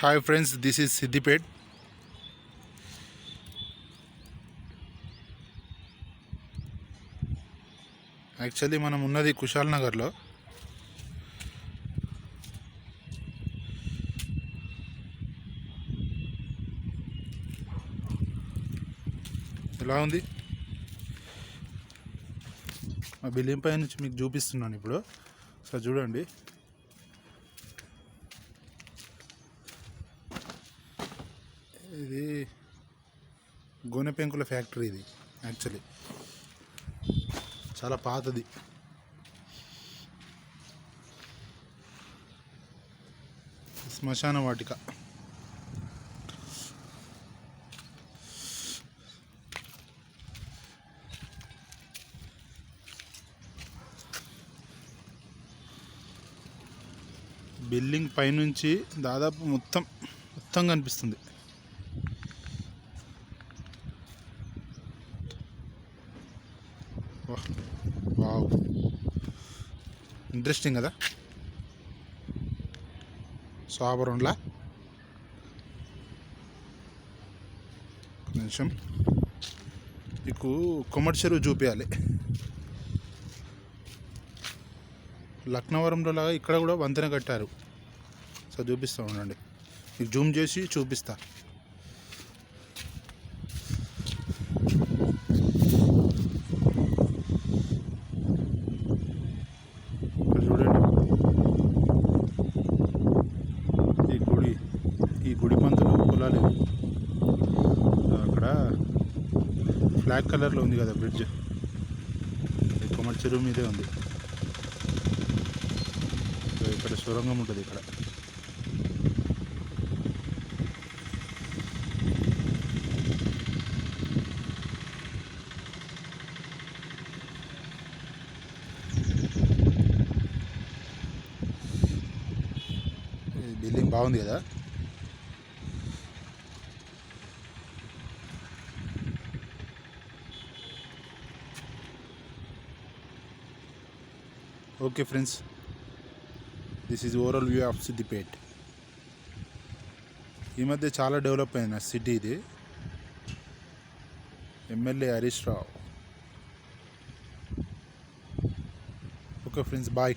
Hi friends, this is Siddipet. Actually మనం ఉన్నది కుషాల్ నగర్లో. ఎలా ఉంది మా బిల్డింగ్ పై నుంచి మీకు చూపిస్తున్నాను ఇప్పుడు. సో చూడండి, ఇది గోనె పెంకుల ఫ్యాక్టరీ. ఇది యాక్చువల్లీ చాలా పాతది. శ్మశాన వాటిక. బిల్డింగ్ పైనుంచి దాదాపు మొత్తం కనిపిస్తుంది. వావ్, ఇంట్రెస్టింగ్ కదా. సాబరంలా నిమిషం మీకు కొమ్మటి చెరువు చూపించాలి. లక్నవరంలో లాగా ఇక్కడ కూడా వంతెన కట్టారు. సో చూపిస్తూ ఉండండి, మీకు జూమ్ చేసి చూపిస్తా. చూడండి, ఈ గుడి పంతులు పొలాలు. అక్కడ బ్లాక్ కలర్లో ఉంది కదా బ్రిడ్జ్, కొమ్మటి చెరువు మీదే ఉంది. ఇక్కడ సొరంగం ఉంటుంది. ఇక్కడ బిల్డింగ్ బాగుంది కదా. Okay friends, this is overall view of Siddipet. ఈ మధ్య చాలా డెవలప్ అయిన సిటీ ఇది. MLA Harish Rao. Okay friends, bye.